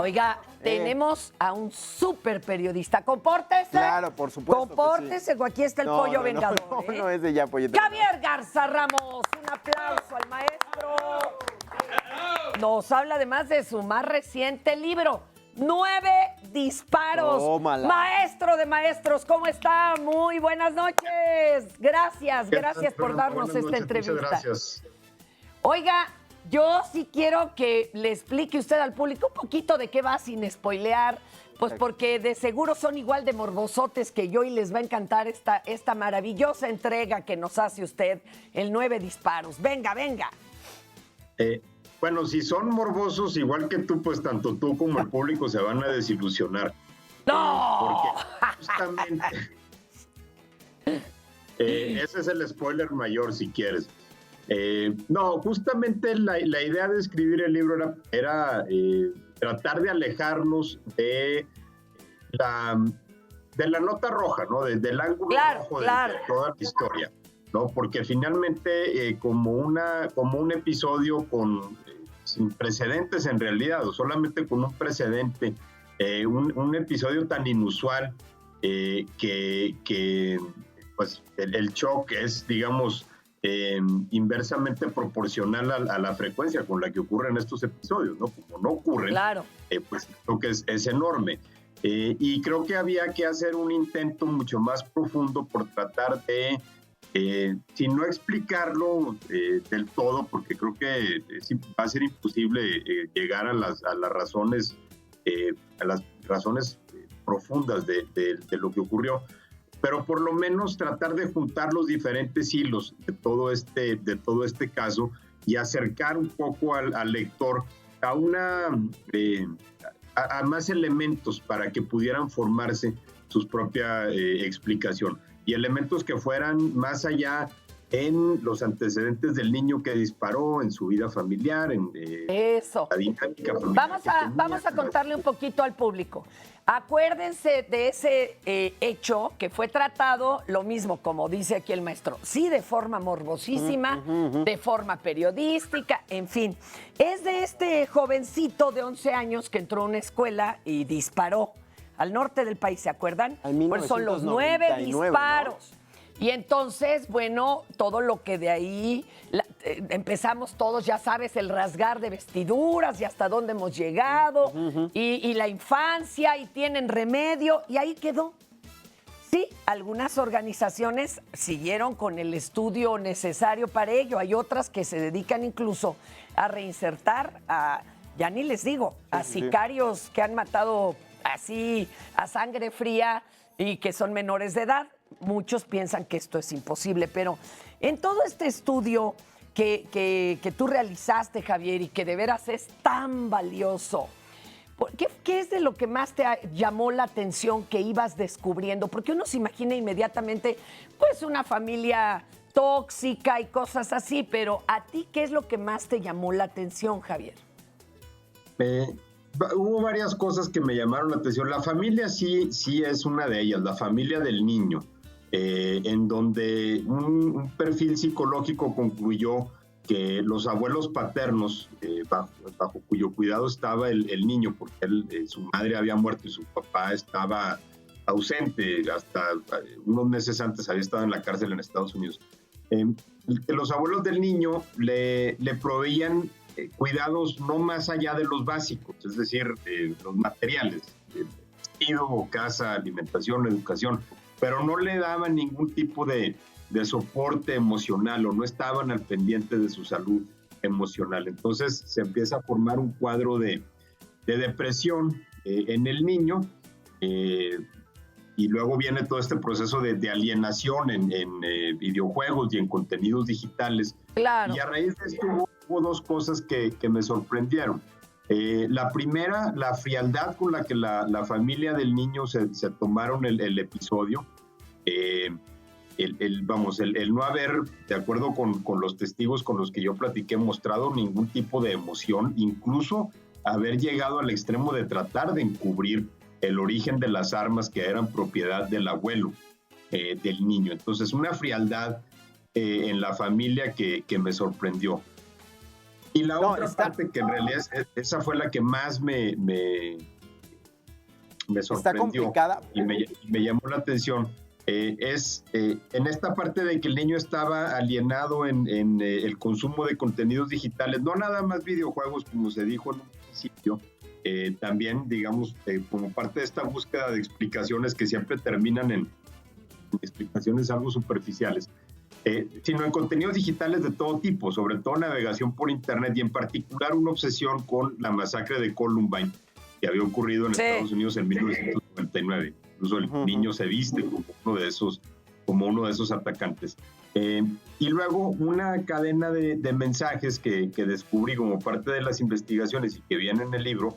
Oiga, tenemos a un súper periodista. ¡Compórtese! Claro, por supuesto. Compórtese, aquí está el pollo vengador. No es de ya, pollito. Javier Garza Ramos, un aplauso al maestro. Nos habla además de su más reciente libro, 9 disparos. Tómala. Maestro de maestros, ¿cómo está? Muy buenas noches. Gracias por darnos esta entrevista. Muchas gracias. Oiga, yo sí quiero que le explique usted al público un poquito de qué va sin spoilear, pues porque de seguro son igual de morbosotes que yo y les va a encantar esta maravillosa entrega que nos hace usted, el 9 disparos. Venga. Bueno, si son morbosos igual que tú, pues tanto tú como el público se van a desilusionar. ¡No! Porque justamente ese es el spoiler mayor, si quieres. No, justamente la idea de escribir el libro era tratar de alejarnos de la nota roja, ¿no? Del ángulo rojo de toda la historia, ¿no? Porque finalmente como un episodio sin precedentes en realidad, o solamente con un precedente, un episodio tan inusual que pues el shock es, digamos, inversamente proporcional a la frecuencia con la que ocurren estos episodios, ¿no? Como no ocurren, pues creo que es enorme. Y creo que había que hacer un intento mucho más profundo por tratar de, si no explicarlo del todo, porque creo que va a ser imposible llegar a las razones profundas de lo que ocurrió, pero por lo menos tratar de juntar los diferentes hilos de todo este caso y acercar un poco al lector a más elementos para que pudieran formarse su propia explicación, y elementos que fueran más allá en los antecedentes del niño que disparó, en su vida familiar, en la dinámica familiar. Vamos a contarle un poquito al público. Acuérdense de ese hecho que fue tratado, lo mismo como dice aquí el maestro, sí, de forma morbosísima, de forma periodística, en fin. Es de este jovencito de 11 años que entró a una escuela y disparó al norte del país, ¿se acuerdan? Pues son los 9 disparos. ¿No? Y entonces, bueno, todo lo que de ahí empezamos todos, ya sabes, el rasgar de vestiduras y hasta dónde hemos llegado, y la infancia, y tienen remedio, y ahí quedó. Sí, algunas organizaciones siguieron con el estudio necesario para ello. Hay otras que se dedican incluso a reinsertar ya ni les digo, a sicarios que han matado así a sangre fría y que son menores de edad. Muchos piensan que esto es imposible, pero en todo este estudio que tú realizaste, Javier, y que de veras es tan valioso, ¿qué es de lo que más te llamó la atención que ibas descubriendo? Porque uno se imagina inmediatamente, pues, una familia tóxica y cosas así, pero ¿a ti qué es lo que más te llamó la atención, Javier? Hubo varias cosas que me llamaron la atención. La familia sí es una de ellas, la familia del niño. En donde un perfil psicológico concluyó que los abuelos paternos, bajo cuyo cuidado estaba el niño, porque su madre había muerto y su papá estaba ausente, hasta unos meses antes había estado en la cárcel en Estados Unidos. Que los abuelos del niño le proveían cuidados no más allá de los básicos, es decir, los materiales, vestido, casa, alimentación, educación, pero no le daban ningún tipo de soporte emocional, o no estaban al pendiente de su salud emocional. Entonces se empieza a formar un cuadro de depresión en el niño, y luego viene todo este proceso de alienación en videojuegos y en contenidos digitales. Claro. Y a raíz de esto hubo dos cosas que me sorprendieron. La primera, la frialdad con la que la familia del niño se tomaron el episodio. El no haber, de acuerdo con los testigos con los que yo platiqué, mostrado ningún tipo de emoción, incluso haber llegado al extremo de tratar de encubrir el origen de las armas que eran propiedad del abuelo del niño. Entonces, una frialdad en la familia que me sorprendió. Y la otra parte que en realidad esa fue la que más me sorprendió. Está complicada. Y me llamó la atención. En esta parte de que el niño estaba alienado en el consumo de contenidos digitales, no nada más videojuegos, como se dijo en un principio, también, digamos, como parte de esta búsqueda de explicaciones que siempre terminan en explicaciones algo superficiales, sino en contenidos digitales de todo tipo, sobre todo navegación por internet y en particular una obsesión con la masacre de Columbine que había ocurrido en Estados Unidos en 1999. Incluso el niño se viste como uno de esos atacantes. Y luego una cadena de mensajes que descubrí como parte de las investigaciones y que vienen en el libro,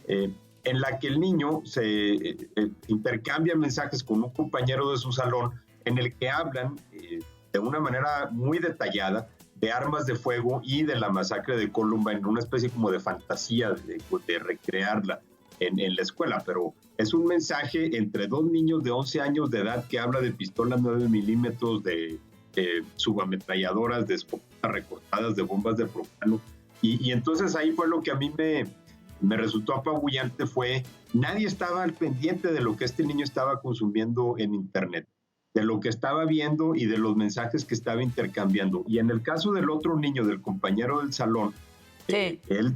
en la que el niño se intercambia mensajes con un compañero de su salón en el que hablan de una manera muy detallada de armas de fuego y de la masacre de Columbine, una especie como de fantasía de recrearla en la escuela, pero es un mensaje entre dos niños de 11 años de edad que habla de pistolas 9 milímetros, de subametralladoras, de escopetas recortadas, de bombas de propano, y entonces ahí fue lo que a mí me resultó apabullante, nadie estaba al pendiente de lo que este niño estaba consumiendo en internet, de lo que estaba viendo y de los mensajes que estaba intercambiando. Y en el caso del otro niño, del compañero del salón, él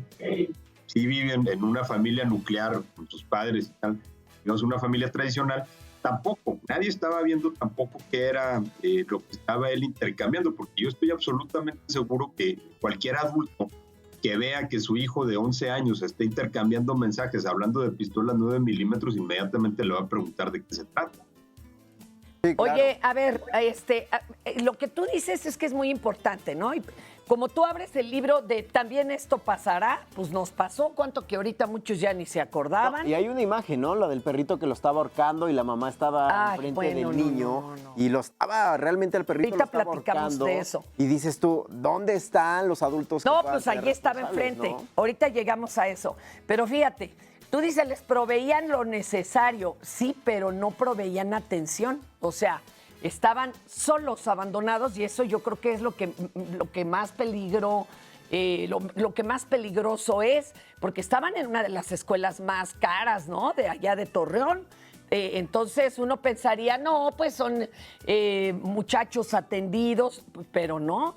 sí vive en una familia nuclear con sus padres y tal, digamos una familia tradicional, tampoco, nadie estaba viendo tampoco qué era lo que estaba él intercambiando, porque yo estoy absolutamente seguro que cualquier adulto que vea que su hijo de 11 años está intercambiando mensajes hablando de pistolas 9 milímetros, inmediatamente le va a preguntar de qué se trata. Sí, claro. Oye, a ver, lo que tú dices es que es muy importante, ¿no? Y como tú abres el libro de también esto pasará, pues nos pasó, cuánto que ahorita muchos ya ni se acordaban. No, y hay una imagen, ¿no? La del perrito que lo estaba ahorcando y la mamá estaba enfrente del niño y lo estaba, realmente el perrito ahorita lo estaba ahorcando. De eso. Y dices tú, ¿dónde están los adultos que No, puedan pues ser allí estaba enfrente. ¿No? Ahorita llegamos a eso. Pero fíjate, tú dices, les proveían lo necesario, sí, pero no proveían atención. O sea, estaban solos, abandonados, y eso yo creo que es lo que más lo que más peligroso es, porque estaban en una de las escuelas más caras, ¿no? De allá de Torreón. Entonces uno pensaría, no, pues son muchachos atendidos, pero no,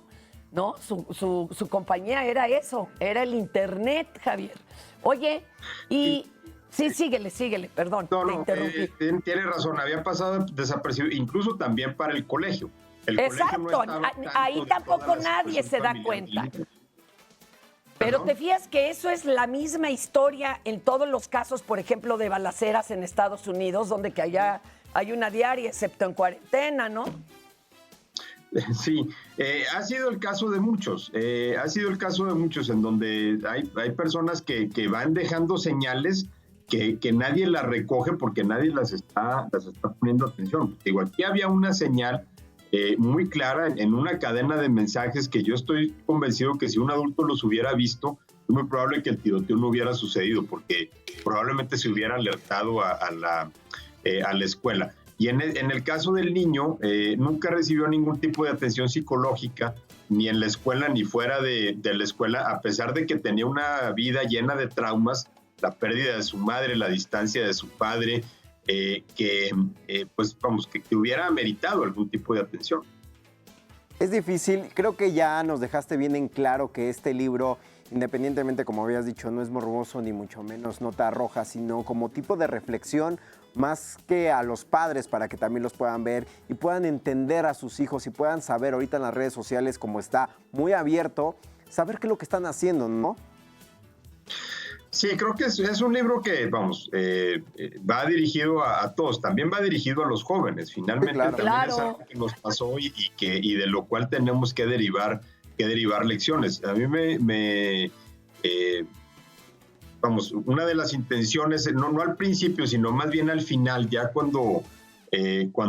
su compañía era eso, era el internet, Javier. Oye, y... Sí, síguele, perdón, te interrumpí. Tiene razón, había pasado desapercibido, incluso también para el colegio. Exacto, ahí tampoco nadie se da cuenta. Pero te fías que eso es la misma historia en todos los casos, por ejemplo, de balaceras en Estados Unidos, donde que allá hay una diaria, excepto en cuarentena, ¿no? Sí, ha sido el caso de muchos, en donde hay personas que van dejando señales que nadie las recoge porque nadie las está poniendo atención. Digo, aquí había una señal muy clara en una cadena de mensajes que yo estoy convencido que si un adulto los hubiera visto, es muy probable que el tiroteo no hubiera sucedido, porque probablemente se hubiera alertado a la escuela. Y en el caso del niño, nunca recibió ningún tipo de atención psicológica, ni en la escuela ni fuera de la escuela, a pesar de que tenía una vida llena de traumas, la pérdida de su madre, la distancia de su padre, que hubiera meritado algún tipo de atención. Es difícil, creo que ya nos dejaste bien en claro que este libro, independientemente, como habías dicho, no es morboso ni mucho menos nota roja, sino como tipo de reflexión, más que a los padres para que también los puedan ver y puedan entender a sus hijos y puedan saber ahorita en las redes sociales, como está muy abierto, saber qué es lo que están haciendo, ¿no? Sí, creo que es un libro que, va dirigido a todos, también va dirigido a los jóvenes, finalmente. Sí, también es algo que nos pasó y de lo cual tenemos que derivar lecciones. A mí una de las intenciones, no al principio, sino más bien al final, ya cuando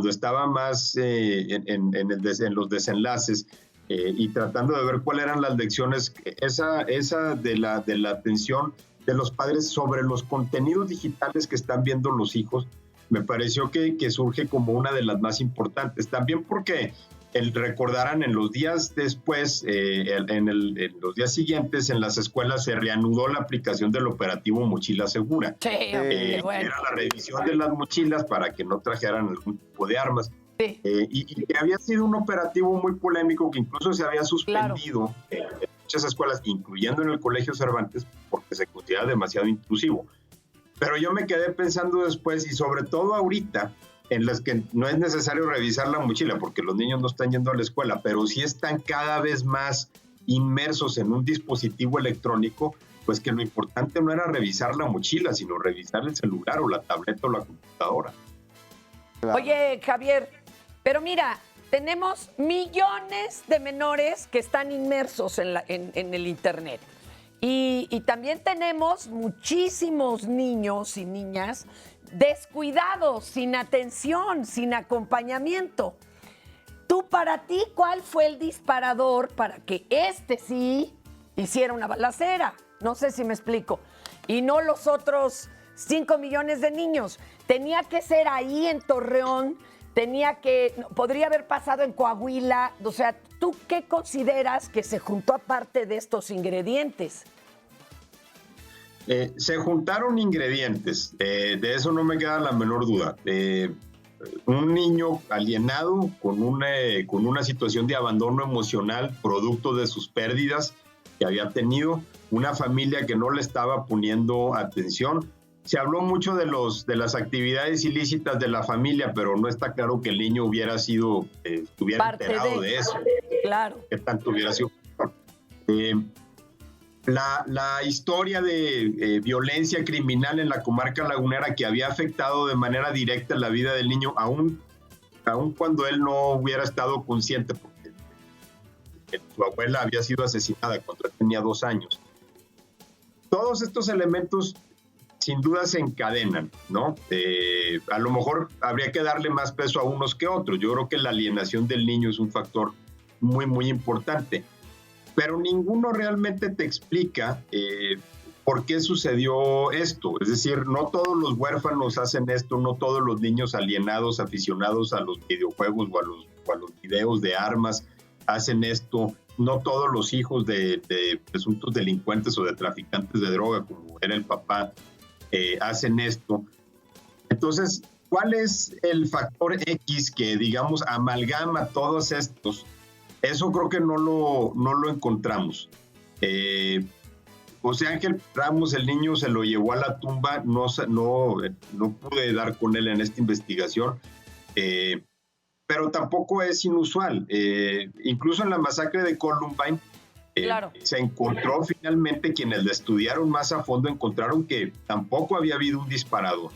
estaba más en los desenlaces, y tratando de ver cuáles eran las lecciones, esa de la atención de los padres sobre los contenidos digitales que están viendo los hijos, me pareció que surge como una de las más importantes. También porque recordarán, en los días después, en los días siguientes, en las escuelas se reanudó la aplicación del operativo Mochila Segura. Sí, bueno. Era la revisión de las mochilas para que no trajeran algún tipo de armas. Sí. Y que había sido un operativo muy polémico que incluso se había suspendido en muchas escuelas, incluyendo en el Colegio Cervantes, porque se considera demasiado intrusivo. Pero yo me quedé pensando después, y sobre todo ahorita, en las que no es necesario revisar la mochila, porque los niños no están yendo a la escuela, pero sí están cada vez más inmersos en un dispositivo electrónico, pues que lo importante no era revisar la mochila, sino revisar el celular o la tableta o la computadora. Claro. Oye, Javier, pero mira, tenemos millones de menores que están inmersos en el Internet. Y también tenemos muchísimos niños y niñas descuidados, sin atención, sin acompañamiento. Tú, para ti, ¿cuál fue el disparador para que sí hiciera una balacera? No sé si me explico. Y no los otros 5 millones de niños. Tenía que ser ahí en Torreón, podría haber pasado en Coahuila. O sea, ¿tú qué consideras que se juntó aparte de estos ingredientes? Se juntaron ingredientes, de eso no me queda la menor duda. Un niño alienado con una situación de abandono emocional producto de sus pérdidas que había tenido, una familia que no le estaba poniendo atención. Se habló mucho de las actividades ilícitas de la familia, pero no está claro que el niño estuviera enterado de eso. Claro. Que tanto hubiera sido. La historia de violencia criminal en la comarca lagunera que había afectado de manera directa la vida del niño, aún cuando él no hubiera estado consciente, porque su abuela había sido asesinada cuando él tenía 2 años. Todos estos elementos sin duda se encadenan, ¿no? A lo mejor habría que darle más peso a unos que a otros. Yo creo que la alienación del niño es un factor muy, muy importante. Pero ninguno realmente te explica por qué sucedió esto. Es decir, no todos los huérfanos hacen esto, no todos los niños alienados, aficionados a los videojuegos o a los videos de armas hacen esto. No todos los hijos de presuntos delincuentes o de traficantes de droga, como era el papá, hacen esto. Entonces, ¿cuál es el factor X que, digamos, amalgama todos estos? Eso creo que no lo encontramos. José Ángel Ramos, el niño, se lo llevó a la tumba. No pude dar con él en esta investigación, pero tampoco es inusual. Incluso en la masacre de Columbine, claro, se encontró finalmente, quienes la estudiaron más a fondo, encontraron que tampoco había habido un disparador,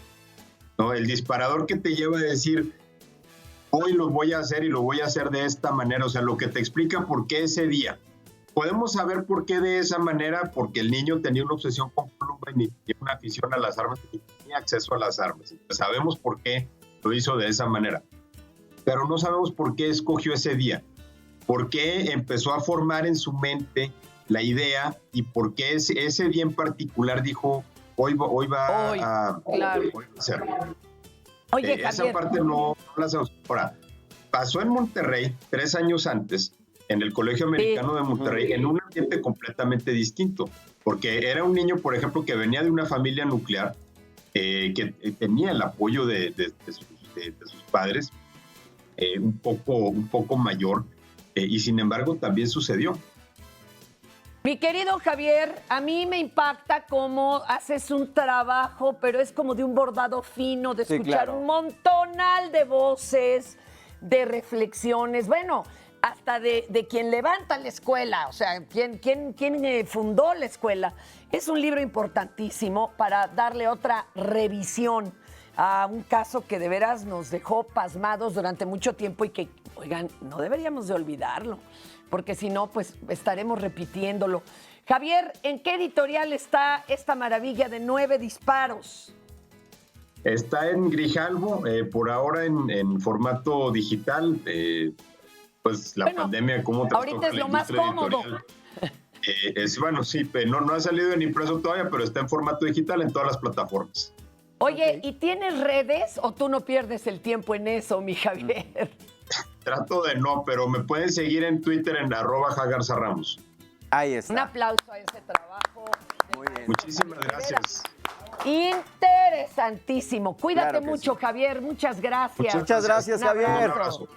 ¿no? El disparador que te lleva a decir, hoy lo voy a hacer y lo voy a hacer de esta manera. O sea, lo que te explica por qué ese día. Podemos saber por qué de esa manera, porque el niño tenía una obsesión con Columbine y tenía una afición a las armas y tenía acceso a las armas. Entonces, sabemos por qué lo hizo de esa manera. Pero no sabemos por qué escogió ese día. Por qué empezó a formar en su mente la idea y por qué ese día en particular dijo, hoy va a hacerlo. Oye, esa Javier, parte no la sabemos. Ahora, pasó en Monterrey 3 años antes, en el Colegio Americano de Monterrey, en un ambiente completamente distinto, porque era un niño, por ejemplo, que venía de una familia nuclear, que tenía el apoyo de sus padres, un poco mayor, y sin embargo también sucedió. Mi querido Javier, a mí me impacta cómo haces un trabajo, pero es como de un bordado fino, de escuchar claro, un montonal de voces, de reflexiones, bueno, hasta de quien levanta la escuela, o sea, quien fundó la escuela. Es un libro importantísimo para darle otra revisión a un caso que de veras nos dejó pasmados durante mucho tiempo y que, oigan, no deberíamos de olvidarlo, porque si no, pues estaremos repitiéndolo. Javier, ¿en qué editorial está esta maravilla de 9 disparos? Está en Grijalbo, por ahora en formato digital. Pues la pandemia, ¿cómo te ahorita es lo más cómodo. Bueno, sí, no ha salido en impreso todavía, pero está en formato digital en todas las plataformas. Oye, ¿y tienes redes o tú no pierdes el tiempo en eso, mi Javier? Trato de no, pero me pueden seguir en Twitter en @JaGarzaRamos. Ahí está. Un aplauso a ese trabajo. Muy bien. Muchísimas gracias. Interesantísimo. Cuídate Claro que mucho, sí. Javier. Muchas gracias. Muchas gracias, Un Javier. abrazo. Un abrazo.